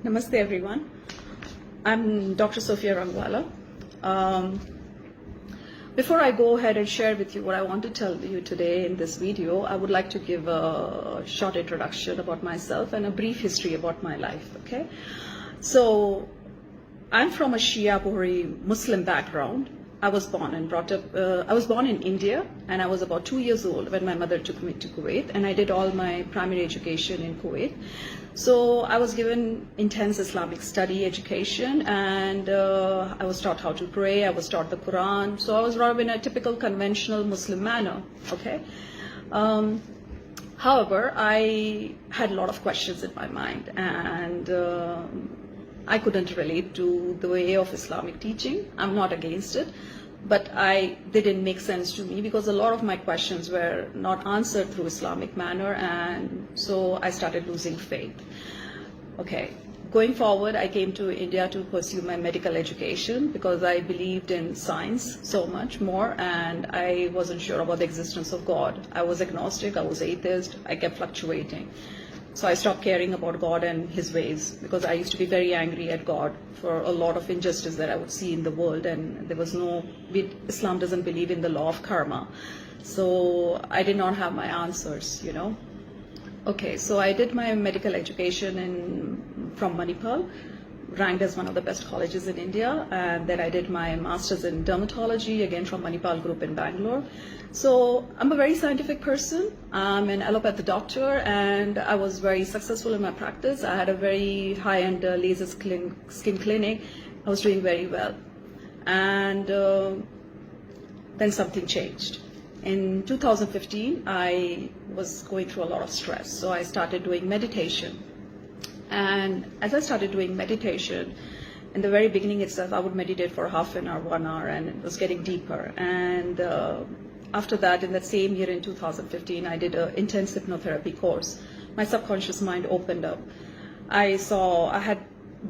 Namaste everyone. I'm Dr. Sophia Rangwala. Before I go ahead and share with you what I want to tell you today in this video, I would like to give a short introduction about myself and a brief history about my life, okay? So, I'm from a Shia Bohri Muslim background. I was born and brought up, I was born in India, and I was about 2 years old when my mother took me to Kuwait, and I did all my primary education in Kuwait. So I was given intense Islamic study education, and I was taught how to pray, I was taught the Quran, so I was brought up in a typical conventional Muslim manner, okay? However, I had a lot of questions in my mind, and I couldn't relate to the way of Islamic teaching. I'm not against it, but they didn't make sense to me because a lot of my questions were not answered through Islamic manner, and so I started losing faith. Okay, going forward, I came to India to pursue my medical education because I believed in science so much more, and I wasn't sure about the existence of God. I was agnostic, I was atheist, I kept fluctuating. So I stopped caring about God and His ways because I used to be very angry at God for a lot of injustice that I would see in the world, and there was Islam doesn't believe in the law of karma. So I did not have my answers, you know. Okay, so I did my medical education from Manipal, ranked as one of the best colleges in India, and then I did my master's in dermatology, again from Manipal Group in Bangalore. So I'm a very scientific person. I'm an allopathy doctor, and I was very successful in my practice. I had a very high-end laser skin clinic. I was doing very well. And then something changed. In 2015, I was going through a lot of stress, so I started doing meditation. And as I started doing meditation, in the very beginning itself, I would meditate for half an hour, 1 hour, and it was getting deeper. And after that, in that same year in 2015, I did an intense hypnotherapy course. My subconscious mind opened up. I had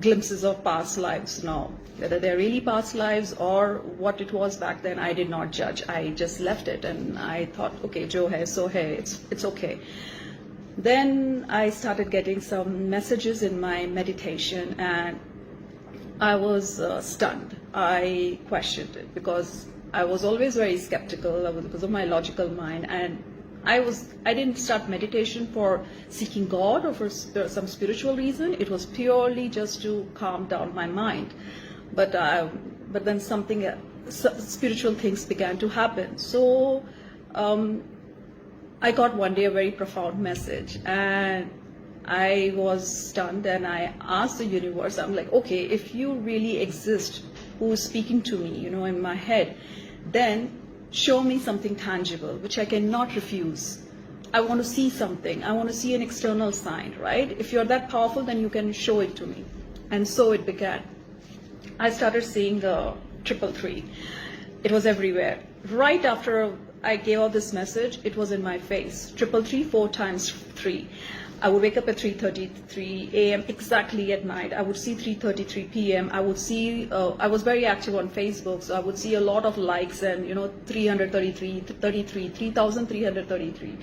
glimpses of past lives now. Whether they're really past lives or what it was back then, I did not judge. I just left it, and I thought, okay, jo hai, so hai, it's okay. Then I started getting some messages in my meditation, and I was stunned. I questioned it because I was always very skeptical because of my logical mind, and I didn't start meditation for seeking God or for some spiritual reason. It was purely just to calm down my mind. But then spiritual things began to happen. So I got one day a very profound message, and I was stunned, and I asked the universe, I'm like, okay, if you really exist, who is speaking to me, you know, in my head, then show me something tangible, which I cannot refuse. I want to see something. I want to see an external sign, right? If you're that powerful, then you can show it to me. And so it began. I started seeing the 333. It was everywhere. Right after I gave out this message, it was in my face. 333, 4 times 3. I would wake up at 3:33 a.m. exactly at night. I would see 3:33 p.m. I would see, I was very active on Facebook, so I would see a lot of likes and, you know, 3,333.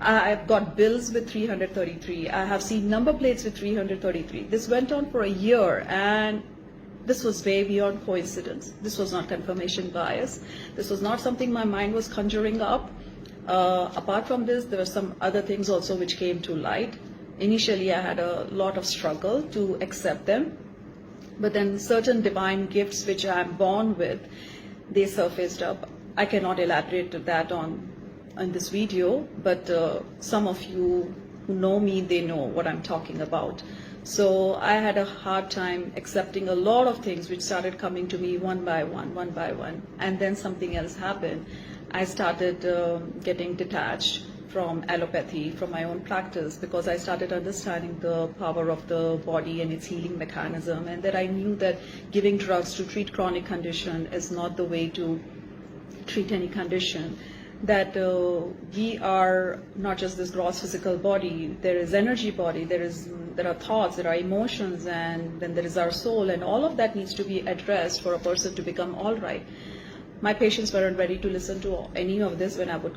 I've got bills with 333. I have seen number plates with 333. This went on for a year, and this was way beyond coincidence. This was not confirmation bias. This was not something my mind was conjuring up. Apart from this, there were some other things also which came to light. Initially, I had a lot of struggle to accept them, but then certain divine gifts which I am born with, they surfaced up. I cannot elaborate to that on this video, but some of you who know me, they know what I'm talking about. So I had a hard time accepting a lot of things which started coming to me one by one, and then something else happened. I started getting detached from allopathy, from my own practice, because I started understanding the power of the body and its healing mechanism, and that I knew that giving drugs to treat chronic condition is not the way to treat any condition. That we are not just this gross physical body, there is energy body, there are thoughts, there are emotions, and then there is our soul, and all of that needs to be addressed for a person to become all right. My patients weren't ready to listen to any of this when I would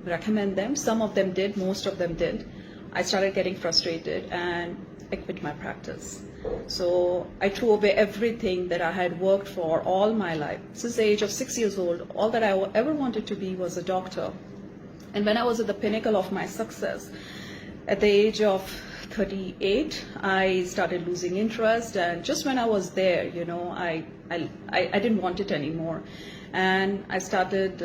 recommend them. Some of them did, most of them did. I started getting frustrated, and I quit my practice. So I threw away everything that I had worked for all my life. Since the age of 6 years old, all that I ever wanted to be was a doctor. And when I was at the pinnacle of my success, at the age of 38, I started losing interest, and just when I was there, you know, I didn't want it anymore, and I started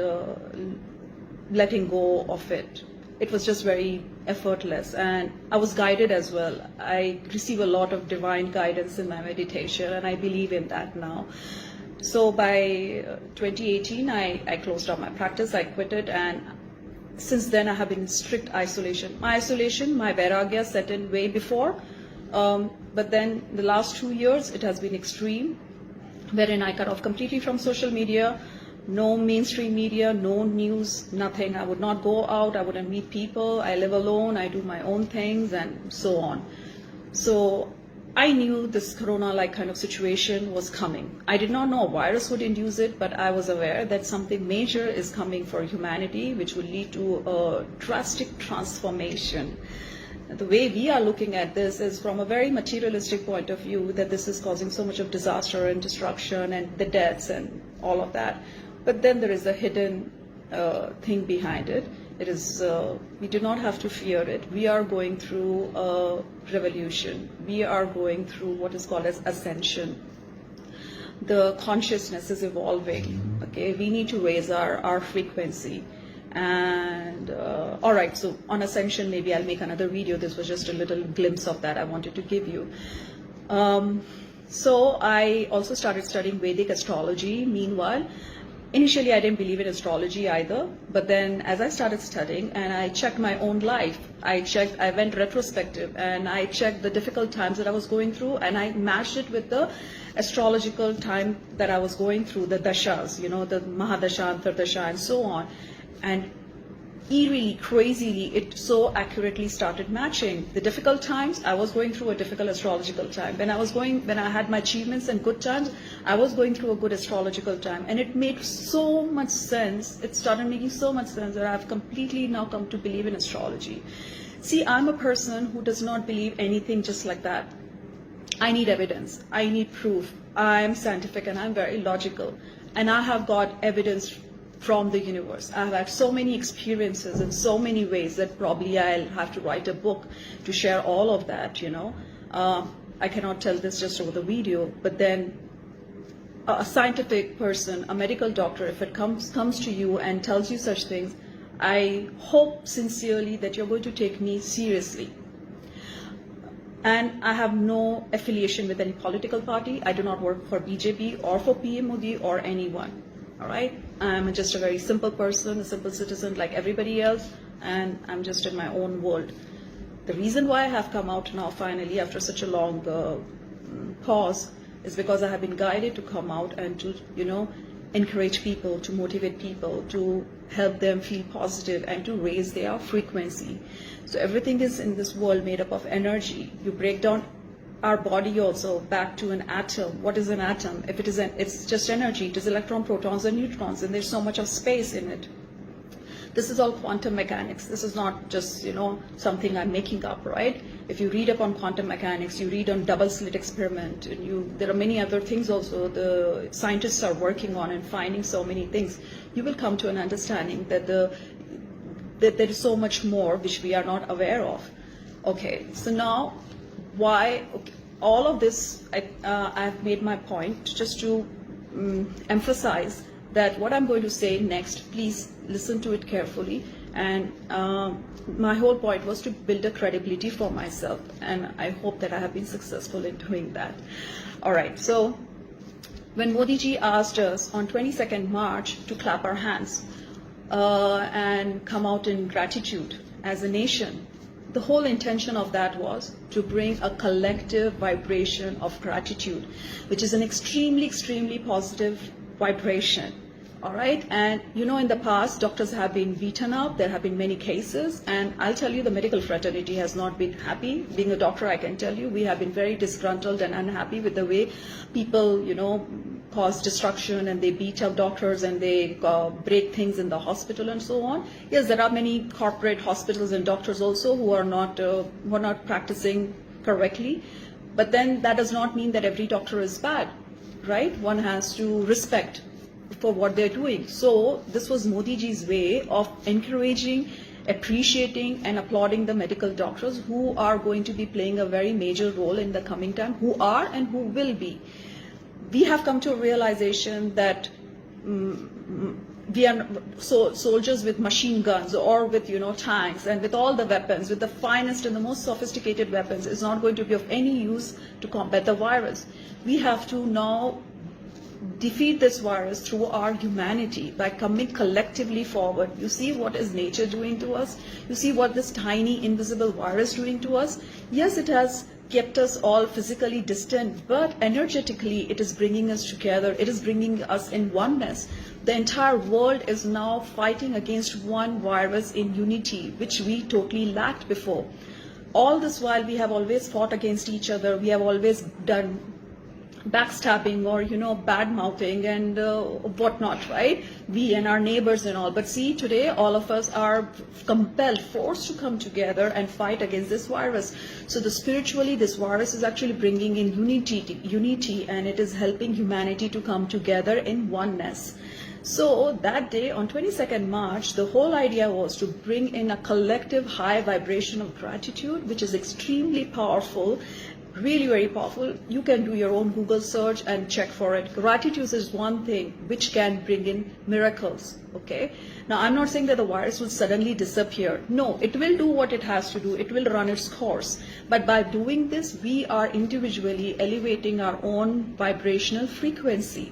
letting go of it. It was just very effortless, and I was guided as well. I receive a lot of divine guidance in my meditation, and I believe in that now. So by 2018, I closed down my practice, I quit it, and since then I have been in strict isolation. My vairagya set in way before, but then the last 2 years it has been extreme, wherein I cut off completely from social media, no mainstream media, no news, nothing. I would not go out, I wouldn't meet people, I live alone, I do my own things, and so on. So I knew this corona-like kind of situation was coming. I did not know a virus would induce it, but I was aware that something major is coming for humanity, which will lead to a drastic transformation. The way we are looking at this is from a very materialistic point of view, that this is causing so much of disaster and destruction and the deaths and all of that. But then there is a hidden thing behind it. It is, we do not have to fear it. We are going through a revolution. We are going through what is called as ascension. The consciousness is evolving. Okay, we need to raise our frequency. And all right, so on ascension, maybe I'll make another video. This was just a little glimpse of that I wanted to give you. So I also started studying Vedic astrology. Meanwhile, initially, I didn't believe in astrology either, but then as I started studying and I checked my own life, I went retrospective and I checked the difficult times that I was going through, and I matched it with the astrological time that I was going through, the dashas, you know, the Mahadasha, Antardasha, and so on. And eerily, crazily, it so accurately started matching. The difficult times, I was going through a difficult astrological time. When I had my achievements and good times, I was going through a good astrological time. And it made so much sense. It started making so much sense that I've completely now come to believe in astrology. See, I'm a person who does not believe anything just like that. I need evidence. I need proof. I'm scientific and I'm very logical. And I have got evidence from the universe. I've had so many experiences in so many ways that probably I'll have to write a book to share all of that, you know. I cannot tell this just over the video, but then a scientific person, a medical doctor, if it comes to you and tells you such things, I hope sincerely that you're going to take me seriously. And I have no affiliation with any political party. I do not work for BJP or for PM Modi or anyone. All right, I'm just a very simple person, a simple citizen like everybody else, and I'm just in my own world. The reason why I have come out now finally after such a long pause is because I have been guided to come out and to, you know, encourage people, to motivate people, to help them feel positive and to raise their frequency. So everything is in this world made up of energy. You break down our body also back to an atom. What is an atom? If it is it's just energy. It is electron, protons, and neutrons, and there's so much of space in it. This is all quantum mechanics. This is not just, you know, something I'm making up, right? If you read up on quantum mechanics, you read on double slit experiment, and there are many other things also the scientists are working on and finding so many things. You will come to an understanding that that there is so much more which we are not aware of. Okay, so now why? Okay, all of this, I've made my point just to emphasize that what I'm going to say next, please listen to it carefully. And my whole point was to build a credibility for myself, and I hope that I have been successful in doing that. All right, so when Modi ji asked us on 22nd March to clap our hands and come out in gratitude as a nation, the whole intention of that was to bring a collective vibration of gratitude, which is an extremely, extremely positive vibration. All right, and you know, in the past, doctors have been beaten up. There have been many cases, and I'll tell you, the medical fraternity has not been happy. Being a doctor, I can tell you, we have been very disgruntled and unhappy with the way people, you know, cause destruction and they beat up doctors and they break things in the hospital and so on. Yes, there are many corporate hospitals and doctors also who are not practicing correctly. But then that does not mean that every doctor is bad, right? One has to respect for what they're doing. So this was Modi ji's way of encouraging, appreciating and applauding the medical doctors who are going to be playing a very major role in the coming time, who are and who will be. We have come to a realization that we are soldiers with machine guns or with tanks and with all the weapons, with the finest and the most sophisticated weapons, is not going to be of any use to combat the virus. We have to now defeat this virus through our humanity by coming collectively forward. You see what is nature doing to us? You see what this tiny invisible virus doing to us? Yes, it has kept us all physically distant, but energetically it is bringing us together. It is bringing us in oneness. The entire world is now fighting against one virus in unity, which we totally lacked before. All this while we have always fought against each other. We have always done backstabbing or bad mouthing and whatnot, right? We and our neighbors and all. But see, today all of us are compelled, forced to come together and fight against this virus. So spiritually, this virus is actually bringing in unity, and it is helping humanity to come together in oneness. So that day on 22nd March, the whole idea was to bring in a collective high vibration of gratitude, which is extremely powerful. Really very powerful. You can do your own Google search and check for it. Gratitude is one thing which can bring in miracles. Okay. Now I'm not saying that the virus will suddenly disappear. No, it will do what it has to do. It will run its course. But by doing this, we are individually elevating our own vibrational frequency.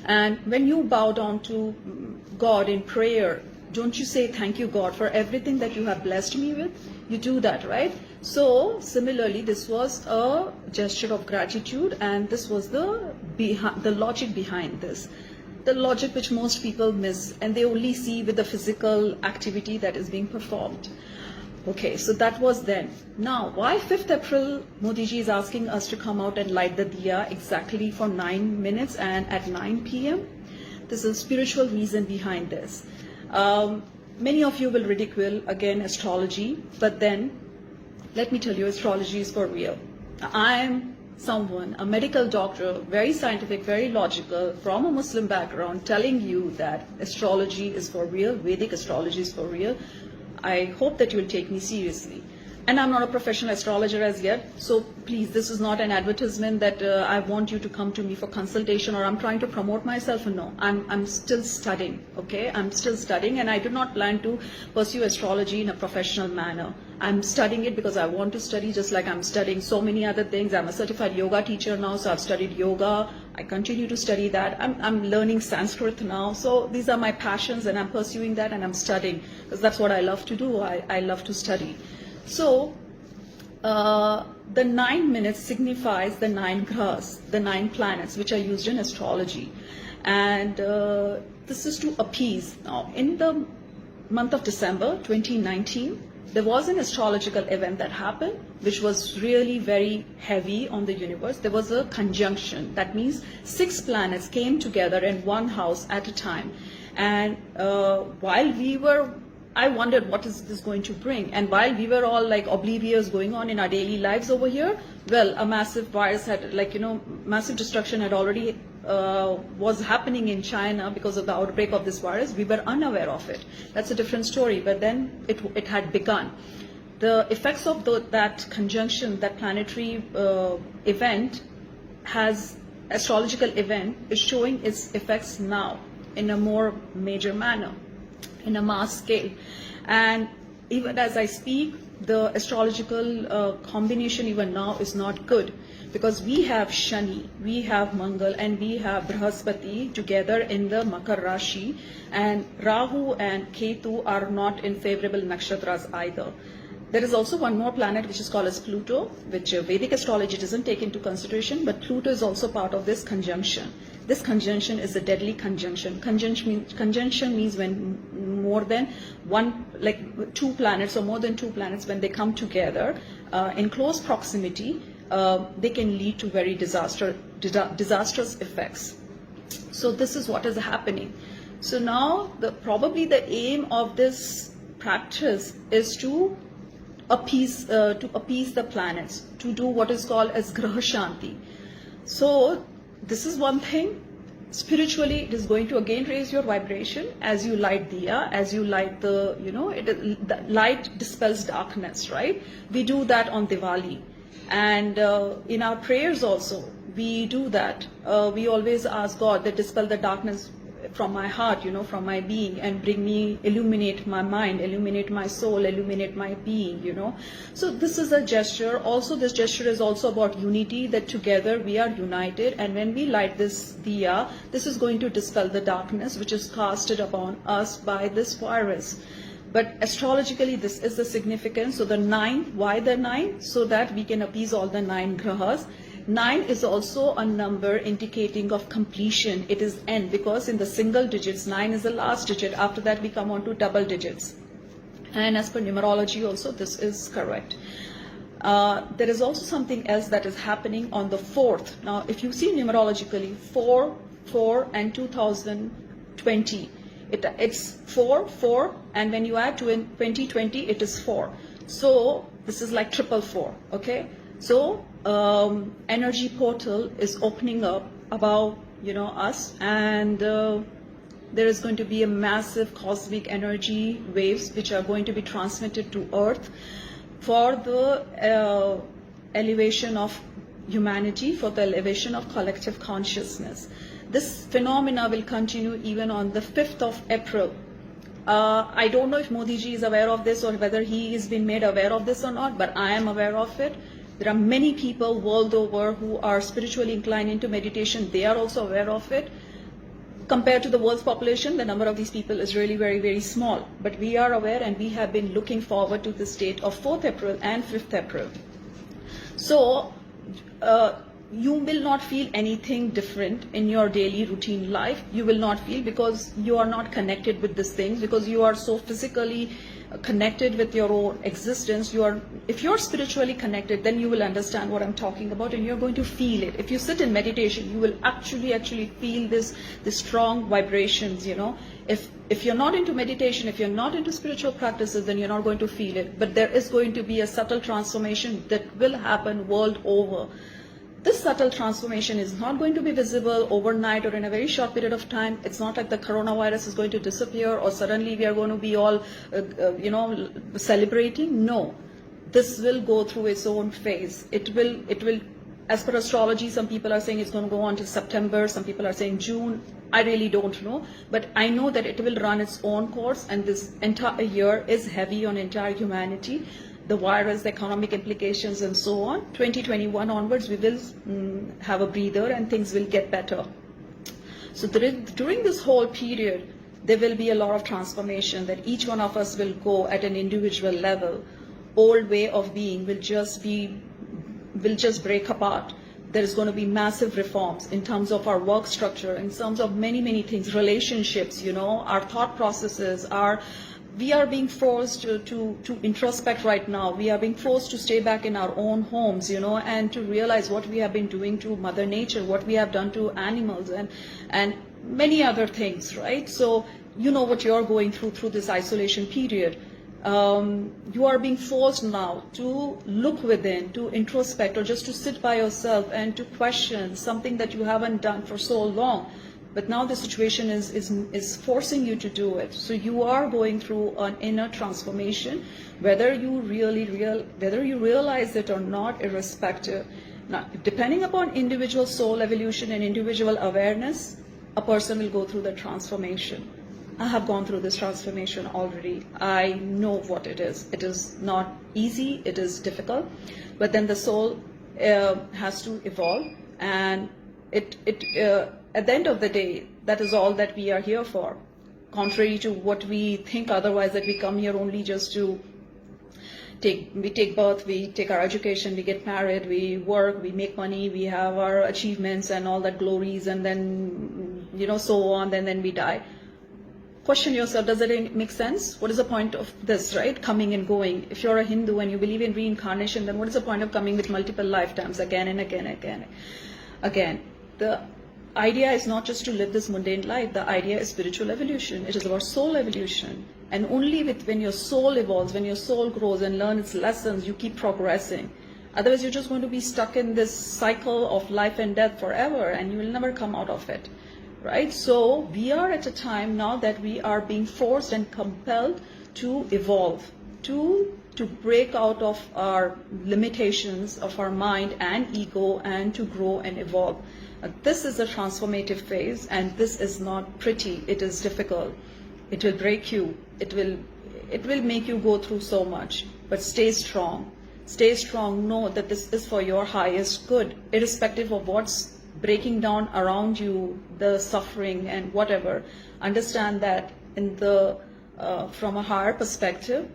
And when you bow down to God in prayer, don't you say, thank you, God, for everything that you have blessed me with? You do that, right? So similarly, this was a gesture of gratitude, and this was the logic behind this. The logic which most people miss, and they only see with the physical activity that is being performed. Okay, so that was then. Now, why 5th April, Modi ji is asking us to come out and light the diya exactly for 9 minutes and at 9 p.m.? There's a spiritual reason behind this. Many of you will ridicule, again, astrology, but then, let me tell you, astrology is for real. I am someone, a medical doctor, very scientific, very logical, from a Muslim background, telling you that astrology is for real, Vedic astrology is for real. I hope that you will take me seriously. And I'm not a professional astrologer as yet, so please, this is not an advertisement that I want you to come to me for consultation or I'm trying to promote myself. No, I'm still studying, okay? I'm still studying, and I do not plan to pursue astrology in a professional manner. I'm studying it because I want to study, just like I'm studying so many other things. I'm a certified yoga teacher now, so I've studied yoga. I continue to study that. I'm learning Sanskrit now. So these are my passions, and I'm pursuing that, and I'm studying because that's what I love to do. I love to study. So the 9 minutes signifies the 9 grahas, the 9 planets, which are used in astrology. And this is to appease. Now, in the month of December 2019, there was an astrological event that happened, which was really very heavy on the universe. There was a conjunction. That means 6 planets came together in one house at a time. And while I wondered, what is this going to bring? And while we were all like oblivious going on in our daily lives over here, well, a massive virus had, massive destruction had already was happening in China because of the outbreak of this virus. We were unaware of it. That's a different story, but then it had begun. The effects of that conjunction, that planetary event, astrological event, is showing its effects now in a more major manner, in a mass scale. And even as I speak, the astrological combination even now is not good, because we have Shani, we have Mangal, and we have Brihaspati together in the Makar Rashi, and Rahu and Ketu are not in favorable nakshatras either. There is also one more planet which is called as Pluto, which Vedic astrology doesn't take into consideration, but Pluto is also part of this conjunction. This conjunction is a deadly conjunction. Conjunction means when more than one, like 2 planets or more than 2 planets, when they come together in close proximity, they can lead to very disastrous effects. So this is what is happening. So now probably the aim of this practice is to appease the planets, to do what is called as graha shanti. So this is one thing. Spiritually, it is going to again raise your vibration as you light diya, as you light the, the light dispels darkness, right? We do that on Diwali. And in our prayers also, we do that. We always ask God that dispel the darkness from my heart, from my being, and bring me, illuminate my mind, illuminate my soul, illuminate my being, So this is a gesture. Also, this gesture is also about unity, that together we are united. And when we light this diya, this is going to dispel the darkness which is casted upon us by this virus. But astrologically, this is the significance. So the 9, why the 9? So that we can appease all the 9 grahas. 9 is also a number indicating of completion. It is end, because in the single digits, 9 is the last digit. After that, we come on to double digits. And as per numerology also, this is correct. There is also something else that is happening on the 4th. Now, if you see numerologically, 4, 4, and 2020. It's 4, 4, and when you add to in 2020, it is 4. So this is like 444, okay? So energy portal is opening up above, us, and there is going to be a massive cosmic energy waves which are going to be transmitted to Earth for the elevation of humanity, for the elevation of collective consciousness. This phenomena will continue even on the 5th of April. I don't know if Modi ji is aware of this or whether he has been made aware of this or not, but I am aware of it. There are many people world over who are spiritually inclined into meditation. They are also aware of it. Compared to the world's population, the number of these people is really very, very small. But we are aware, and we have been looking forward to this date of 4th April and 5th April. So you will not feel anything different in your daily routine life. You will not feel, because you are not connected with these things, because you are so physically connected with your own existence. If you're spiritually connected, then you will understand what I'm talking about, and you're going to feel it. If you sit in meditation, you will actually feel this strong vibrations. If you're not into meditation, if you're not into spiritual practices, then you're not going to feel it. But there is going to be a subtle transformation that will happen world over. This subtle transformation is not going to be visible overnight or in a very short period of time. It's not like the coronavirus is going to disappear or suddenly we are going to be all, celebrating. No, this will go through its own phase. It will, as per astrology, some people are saying it's going to go on to September. Some people are saying June. I really don't know. But I know that it will run its own course, and this entire year is heavy on entire humanity. The virus, the economic implications, and so on. 2021 onwards, we will have a breather and things will get better. So during this whole period, there will be a lot of transformation that each one of us will go at an individual level. Old way of being will just break apart. There is going to be massive reforms in terms of our work structure, in terms of many, many things, relationships, our thought processes, we are being forced to introspect right now. We are being forced to stay back in our own homes, and to realize what we have been doing to Mother Nature, what we have done to animals, and many other things, right? So what you're going through this isolation period. You are being forced now to look within, to introspect, or just to sit by yourself and to question something that you haven't done for so long. But now the situation is forcing you to do it. So you are going through an inner transformation, whether you realize it or not, irrespective. Now, depending upon individual soul evolution and individual awareness, a person will go through the transformation. I have gone through this transformation already. I know what it is. It is not easy. It is difficult. But then the soul has to evolve, and at the end of the day, that is all that we are here for. Contrary to what we think otherwise, that we come here only just to take birth, we take our education, we get married, we work, we make money, we have our achievements and all that glories, and then, so on, and then we die. Question yourself, does it make sense? What is the point of this, right? Coming and going. If you're a Hindu and you believe in reincarnation, then what is the point of coming with multiple lifetimes again and again and again? Again, the idea is not just to live this mundane life. The idea is spiritual evolution. It is about soul evolution. And only when your soul evolves, when your soul grows and learns its lessons, you keep progressing. Otherwise, you're just going to be stuck in this cycle of life and death forever, and you will never come out of it, right? So we are at a time now that we are being forced and compelled to evolve, to break out of our limitations of our mind and ego, and to grow and evolve. This is a transformative phase, and this is not pretty. It is difficult. It will break you. It will make you go through so much. But stay strong. Stay strong. Know that this is for your highest good, irrespective of what's breaking down around you, the suffering and whatever. Understand that from a higher perspective,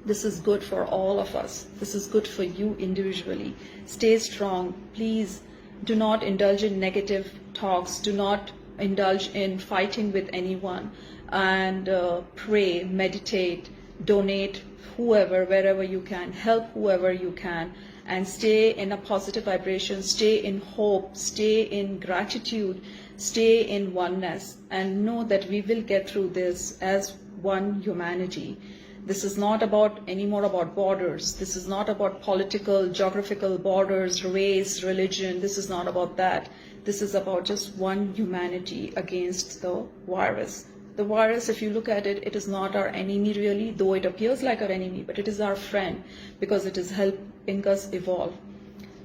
this is good for all of us. This is good for you individually. Stay strong. Please do not indulge in negative talks. Do not indulge in fighting with anyone. And pray, meditate, donate whoever, wherever you can, help whoever you can, and stay in a positive vibration, stay in hope, stay in gratitude, stay in oneness, and know that we will get through this as one humanity. This is not anymore about borders. This is not about political, geographical borders, race, religion. This is not about that. This is about just one humanity against the virus. The virus, if you look at it, it is not our enemy really, though it appears like our enemy, but it is our friend because it is helping us evolve.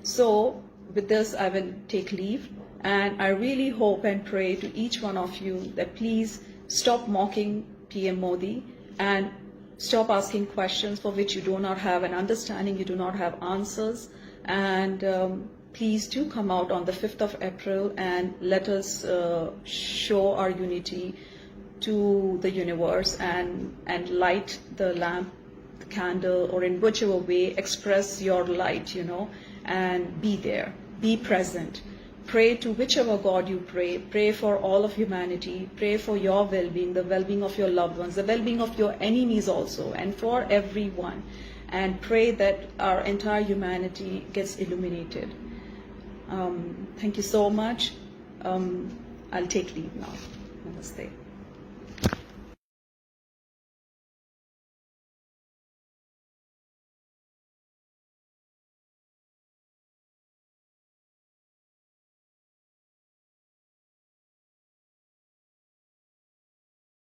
So with this, I will take leave, and I really hope and pray to each one of you that please stop mocking PM Modi and stop asking questions for which you do not have an understanding, you do not have answers, and please do come out on the 5th of April and let us show our unity to the universe and light the lamp, the candle, or in whichever way express your light, and be there, be present. Pray to whichever God you pray. Pray for all of humanity. Pray for your well-being, the well-being of your loved ones, the well-being of your enemies also, and for everyone. And pray that our entire humanity gets illuminated. Thank you so much. I'll take leave now. Namaste.